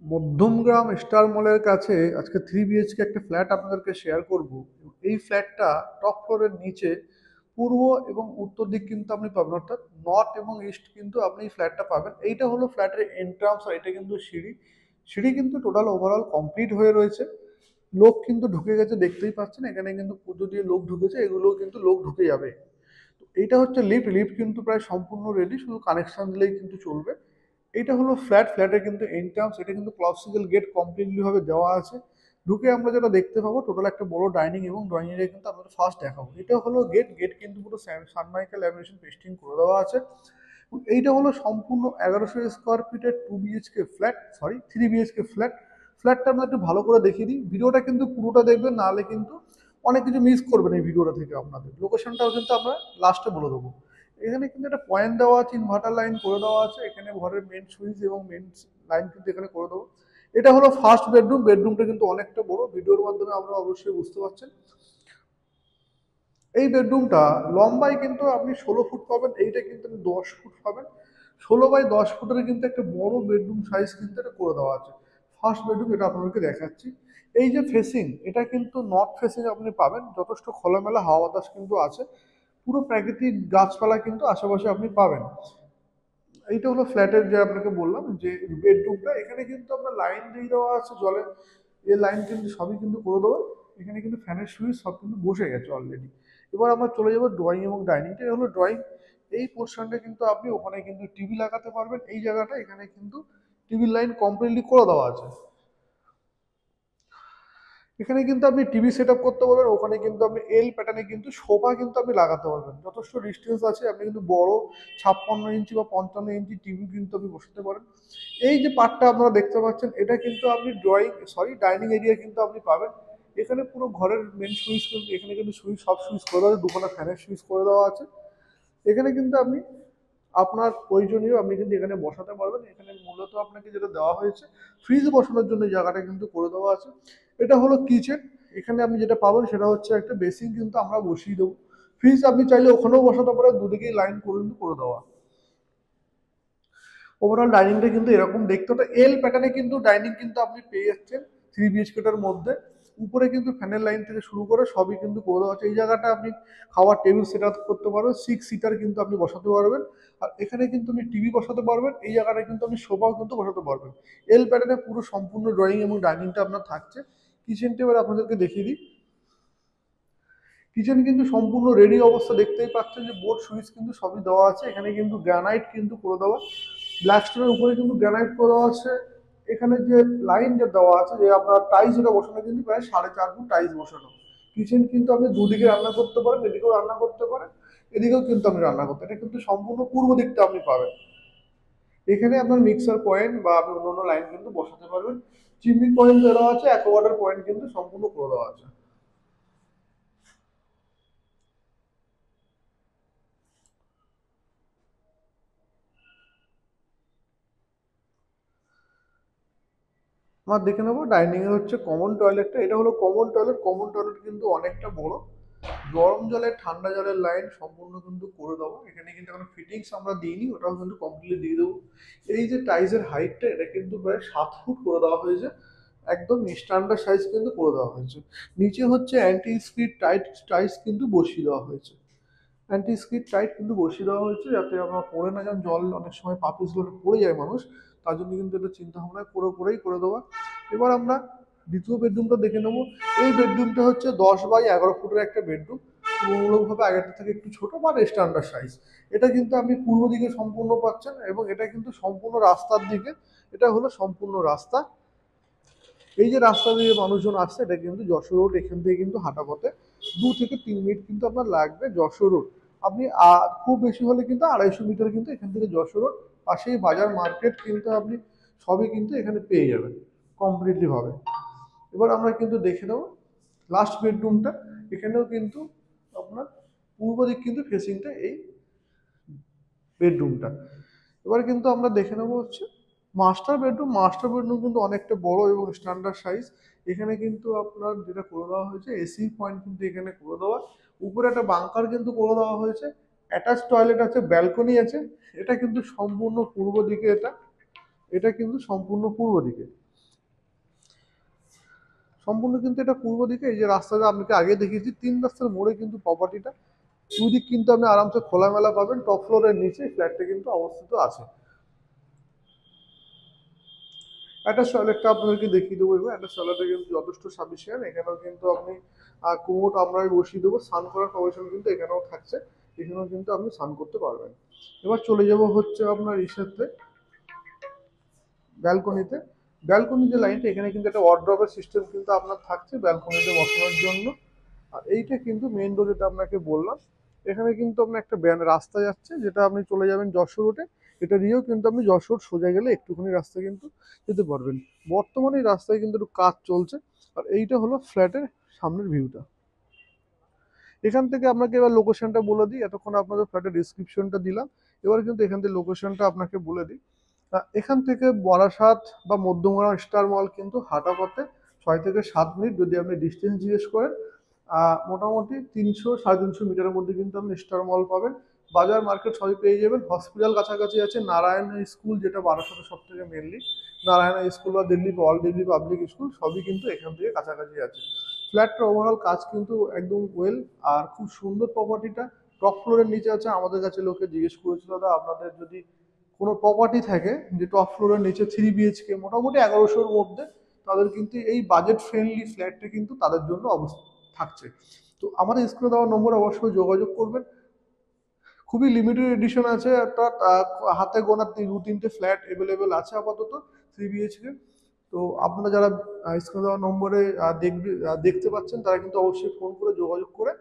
Madhyamgram star মলের কাছে আজকে 3 BHK একটা ফ্ল্যাট আপনাদেরকে শেয়ার করব। এই ফ্ল্যাটটা টপ ফ্লোরের নিচে পূর্ব এবং উত্তর দিক কিন্তু আপনি পাবেন, অর্থাৎ নর্থ এবং ইস্ট কিন্তু আপনি এই ফ্ল্যাটটা পাবেন। এইটা হলো ফ্ল্যাটের এন্ট্রান্স, আর এটা কিন্তু সিঁড়ি। সিঁড়ি কিন্তু টোটাল ওভারঅল কমপ্লিট হয়ে রয়েছে। লোক কিন্তু ঢুকে গেছে, দেখতেই পাচ্ছেন এখানে কিন্তু পুজো দিয়ে লোক ঢুকেছে, এগুলোও কিন্তু লোক ঢুকে যাবে। এইটা হচ্ছে লিফট। লিফট কিন্তু প্রায় সম্পূর্ণ রেডি, শুধু কানেকশন দিলেই কিন্তু চলবে। এটা হলো ফ্ল্যাট। ফ্ল্যাটের কিন্তু এন্ট্রান্স, এটা কিন্তু ক্লসিক্যাল গেট কমপ্লিটলি ভাবে দেওয়া আছে। ঢুকে আমরা যেটা দেখতে পাবো টোটাল একটা বড় ডাইনিং, এবং ডাইনিং এরিয়া কিন্তু আপনাদের ফার্স্ট দেখাবো। এটা হলো গেট। গেট কিন্তু পুরো সানমাইকা ল্যামিনেশন পেস্টিং করে দেওয়া আছে। এবং এইটা হলো সম্পূর্ণ 1100 স্কোয়ার ফিটের 2 BHK flat, sorry 3 BHK flat. ফ্ল্যাটটা আমরা একটু ভালো করে দেখিয়ে দিই, ভিডিওটা কিন্তু পুরোটা দেখবেন, নাহলে কিন্তু অনেক কিছু মিস করবেন এই ভিডিওটা থেকে। আপনাদের লোকেশনটাও কিন্তু আমরা লাস্টে বলে দেবো। এখানে কিন্তু একটা পয়েন্ট দেওয়া আছে, ইনভার্টার লাইন করে দেওয়া আছে, এখানে ঘরের মেন সুইচ এবং মেন লাইন কিন্তু এখানে করে দেবো। এটা হলো ফার্স্ট বেডরুম। বেডরুমটা কিন্তু অনেকটা বড়, ভিডিওর মাধ্যমে আমরা অবশ্যই বুঝতে পারছেন। এই বেডরুমটা লম্বায় কিন্তু আপনি 16 ফুট পাবেন, এইটা কিন্তু আপনি 10 ফুট পাবেন। 16 বাই 10 ফুটের কিন্তু একটা বড় বেডরুম সাইজ কিন্তু এটা করে দেওয়া আছে। ফার্স্ট বেডরুম এটা আপনাদেরকে দেখাচ্ছি। এই যে ফেসিং, এটা কিন্তু নর্থ ফেসিং আপনি পাবেন, যথেষ্ট খোলামেলা হাওয়া বাতাস কিন্তু আছে। পুরো প্রাকৃতিক গাছপালা কিন্তু আশেপাশে আপনি পাবেন। এইটা হলো ফ্ল্যাটের যে আপনাকে বললাম যে বেডরুমটা, এখানে কিন্তু আপনার লাইন দিয়ে দেওয়া আছে জলের। এই লাইন কিন্তু সবই কিন্তু করে দেওয়া। এখানে কিন্তু ফ্যানের সুইচ সব কিন্তু বসে গেছে অলরেডি। এবার আমরা চলে যাবো ড্রয়িং এবং ডাইনিংটা। হলো ড্রয়িং। এই পোর্শনটা কিন্তু আপনি ওখানে কিন্তু টিভি লাগাতে পারবেন। এই জায়গাটা এখানে কিন্তু টিভির লাইন কমপ্লিটলি করে দেওয়া আছে। এখানে কিন্তু আপনি টিভি সেট আপ করতে পারবেন, ওখানে কিন্তু আপনি এল প্যাটার্নে কিন্তু সোফা কিন্তু আপনি লাগাতে পারবেন। যথেষ্ট ডিস্টেন্স আছে, আপনি কিন্তু বড় 56 ইঞ্চি বা 55 ইঞ্চি টিভি কিন্তু আপনি বসাতে পারেন। এই যে পার্টটা আপনারা দেখতে পাচ্ছেন, এটা কিন্তু আপনি ডাইনিং এরিয়া কিন্তু আপনি পাবেন। এখানে পুরো ঘরের মেন সুইচ কিন্তু এখানে কিন্তু সুইচ, সব সুইচ করে দেওয়া আছে, দুখানা ফ্যানের সুইচ করে দেওয়া আছে। এখানে কিন্তু আপনি আপনার প্রয়োজনীয় আপনি কিন্তু এখানে বসাতে পারবেন। এখানে মূলত আপনাকে যেটা দেওয়া হয়েছে, ফ্রিজ বসানোর জন্য এই জায়গাটা কিন্তু করে দেওয়া আছে। এটা হলো কিচেন। এখানে আপনি যেটা পাবেন সেটা হচ্ছে একটা বেসিন কিন্তু আমরা বসিয়ে দেবো। ফ্রিজ আপনি চাইলে ওখানেও বসাতে পারেন, দুদিকেই লাইন করে কিন্তু করে দেওয়া। ওভারঅল ডাইনিংটা কিন্তু এরকম দেখতে, ওটা এল প্যাটার্নে কিন্তু ডাইনিং কিন্তু আপনি পেয়ে যাচ্ছেন 3 BHK মধ্যে। উপরে কিন্তু ফ্যানের লাইন থেকে শুরু করে সবই কিন্তু করে দেওয়া আছে। এই জায়গাটা আপনি খাওয়ার টেবিল সেট আপ করতে পারবেন, 6 সিটার কিন্তু আপনি বসাতে পারবেন। আর এখানে কিন্তু আপনি টিভি বসাতে পারবেন, এই জায়গাটা কিন্তু আপনি সোফাও কিন্তু বসাতে পারবেন। এল প্যাটার্নে পুরো সম্পূর্ণ ড্রয়িং এবং ডাইনিংটা আপনার থাকছে। কিচেনটা এবার আপনাদেরকে দেখিয়ে দিই। কিচেন কিন্তু সম্পূর্ণ রেডি অবস্থা, দেখতেই পাচ্ছেন যে বোর্ড সুইচ কিন্তু সবই দেওয়া আছে। এখানে কিন্তু গ্রানাইট কিন্তু করে দেওয়া, ব্ল্যাক স্টোনের উপরে কিন্তু গ্রানাইট করে দেওয়া আছে। এখানে যে লাইন যে দেওয়া আছে, যে আপনার টাইলস যেটা বসানো কিন্তু প্রায় 4.5 ফুট টাইলস বসানো। কিচেন কিন্তু আপনি দুদিকে রান্না করতে পারেন, এদিকেও রান্না করতে পারেন, এদিকেও কিন্তু আপনি রান্না করতে, এটা কিন্তু সম্পূর্ণ পূর্ব দিকটা আপনি পাবেন। এখানে আপনার মিক্সার পয়েন্ট বা আপনি অন্য অন্য লাইন কিন্তু বসাতে পারবেন। চিমনি পয়েন্ট দেওয়া আছে, অ্যাকোয়াগার্ড পয়েন্ট কিন্তু সম্পূর্ণ করে দেওয়া আছে। আমরা দেখে নেবো ডাইনিং এ হচ্ছে কমন টয়লেটটা। এটা হলো কমন টয়লেট। কমন টয়লেট কিন্তু অনেকটা বড়। গরম জলের ঠান্ডা জলের লাইন সম্পূর্ণ কিন্তু করে দেবো। এখানে কিন্তু কোনো ফিটিংস আমরা দিইনি, ওটাও কিন্তু কমপ্লিটলি দিয়ে দেবো। এই যে টাইলসের হাইটটা, এটা কিন্তু প্রায় 7 ফুট করে দেওয়া হয়েছে। একদম স্ট্যান্ডার্ড সাইজ কিন্তু করে দেওয়া হয়েছে। নিচে হচ্ছে অ্যান্টি স্কিড টাইট টাইলস কিন্তু বসিয়ে দেওয়া হয়েছে। অ্যান্টি স্কিড টাইট কিন্তু বসিয়ে দেওয়া হয়েছে, যাতে আমরা পড়ে না যান, জল অনেক সময় পা পিছলে পড়ে যায় মানুষ, তার জন্য কিন্তু এটা চিন্তা ভাবনা করেই করে দেওয়া। এবার আমরা দ্বিতীয় বেডরুমটা দেখে নেবো। এই বেডরুমটা হচ্ছে 10 বাই 11 ফুটের একটা বেডরুম। তুলনামূলকভাবে আগেরটা থেকে একটু ছোট বা স্ট্যান্ডার্ড সাইজ। এটা কিন্তু আপনি পূর্ব দিকে সম্পূর্ণ পাচ্ছেন, এবং এটা কিন্তু সম্পূর্ণ রাস্তার দিকে। এটা হলো সম্পূর্ণ রাস্তা। এই যে রাস্তা দিয়ে মানুষজন আসছে, এটা কিন্তু যশোর রোড। এখান থেকে কিন্তু হাঁটা পথে 2 থেকে 3 মিনিট কিন্তু আপনার লাগবে যশোর রোড। আপনি খুব বেশি হলে কিন্তু 250 মিটার কিন্তু এখান থেকে যশোর রোড। পাশেই বাজার মার্কেট কিন্তু আপনি সবই কিন্তু এখানে পেয়ে যাবেন কমপ্লিটলি ভাবে। এবার আমরা কিন্তু দেখে নেব লাস্ট বেডরুমটা। এখানেও কিন্তু আপনার পূর্ব দিক কিন্তু ফেসিংটা এই বেডরুমটা। এবার কিন্তু আমরা দেখে নেবো হচ্ছে মাস্টার বেডরুম। মাস্টার বেডরুম কিন্তু অনেকটা বড় এবং স্ট্যান্ডার্ড সাইজ। এখানে কিন্তু আপনার যেটা করে দেওয়া হয়েছে, এসি পয়েন্ট কিন্তু এখানে করে দেওয়া। উপরে একটা বাংকার কিন্তু করে দেওয়া হয়েছে। অ্যাটাচ টয়লেট আছে, ব্যালকনি আছে। এটা কিন্তু সম্পূর্ণ পূর্ব দিকে। এটা এটা কিন্তু সম্পূর্ণ পূর্ব দিকে। সম্পূর্ণ কিন্তু এটা পূর্ব দিকে। এই যে রাস্তাটা আপনাকে আগে দেখিয়েছি, 3 রাস্তার মোড়ে কিন্তু প্রপার্টিটা। দুদিক কিন্তু আপনি আরামসে খোলামেলা পাবেন। টপ ফ্লোরের নিচে ফ্ল্যাটটা কিন্তু অবস্থিত আছে। একটা টয়লেটটা আপনাদেরকে দেখিয়ে দেবো এবার। একটা টয়লেটটা কিন্তু যথেষ্ট সাফিসিয়েন্ট। এখানেও কিন্তু আপনি কোমোড আমরাই বসিয়ে দেবো। স্নান করার প্রভিশন কিন্তু এখানেও থাকছে। এখানেও কিন্তু আপনি স্নান করতে পারবেন। এবার চলে যাব হচ্ছে আপনার ইসেতে, ব্যালকনিতে। ব্যালকনি যে লাইনটা, এখানে কিন্তু একটা ওয়ার্ড্রপের সিস্টেম কিন্তু আপনার থাকছে ব্যালকনিতে বসানোর জন্য। আর এইটা কিন্তু মেইন রোড, যেটা আপনাকে বললাম। এখানে কিন্তু আপনার একটা রাস্তা যাচ্ছে, যেটা আপনি চলে যাবেন যশোর রোডে। এটা দিয়েও কিন্তু আপনি যশোর সোজা গেলে একটুখানি রাস্তা কিন্তু যেতে পারবেন। বর্তমানে এই রাস্তায় কিন্তু একটু কাজ চলছে। আর এইটা হলো ফ্ল্যাটের সামনের ভিউটা। এখান থেকে আপনাকে এবার লোকেশনটা বলে দিই। এতক্ষণ আপনাদের ফ্ল্যাটের ডিসক্রিপশনটা দিলাম। এবার কিন্তু এখান থেকে লোকেশনটা আপনাকে বলে দিই। এখান থেকে বারাসাত বা মধ্যমগ্রাম স্টার মল কিন্তু হাঁটা পথে 6 থেকে 7 মিনিট, যদি আপনি ডিস্টেন্স জিজ্ঞেস করেন। মোটামুটি 300 সাড়ে 300 মিটারের মধ্যে কিন্তু আপনি স্টার মল পাবেন। বাজার মার্কেট সবই পেয়ে যাবেন। হসপিটাল কাছাকাছি আছে। নারায়ণ স্কুল, যেটা বারাসাতের সব থেকে মেনলি, নারায়ণ স্কুল বা Delhi all Delhi public school সবই কিন্তু এখান থেকে কাছাকাছি আছে। ফ্ল্যাটটার ওভারঅল কাজ কিন্তু একদম ওয়েল। আর খুব সুন্দর প্রপার্টিটা। টপ ফ্লোরের নিচে আছে। আমাদের কাছে লোকে জিজ্ঞেস করেছিল, দাদা আপনাদের যদি কোনো প্রপার্টি থাকে যে টপ ফ্লোরের নিচে 3 BHK মোটামুটি 1100-র মধ্যে, তাদের কিন্তু এই বাজেট ফ্রেন্ডলি ফ্ল্যাটটা কিন্তু তাদের জন্য থাকছে। তো আমাদের স্ক্রিনে দেওয়া নম্বরে অবশ্যই যোগাযোগ করবেন। খুবই লিমিটেড এডিশন আছে, অর্থাৎ হাতে গোনা 2-3টে ফ্ল্যাট অ্যাভেলেবেল আছে আপাতত 3 BHK। তো আপনারা যারা স্ক্রিনে দেওয়া নম্বরে দেখতে পাচ্ছেন, তারা কিন্তু অবশ্যই ফোন করে যোগাযোগ করে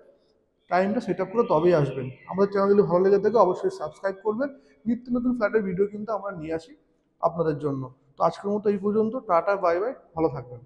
টাইমটা সেট আপ করে তবেই আসবেন। আমাদের চ্যানেল যদি ভালো লেগে থাকে অবশ্যই সাবস্ক্রাইব করবেন। নিত্য নতুন ফ্ল্যাটের ভিডিও কিন্তু আমরা নিয়ে আসি আপনাদের জন্য। তো আজকের মতো এই পর্যন্ত। টাটা, বাই বাই, ভালো থাকবেন।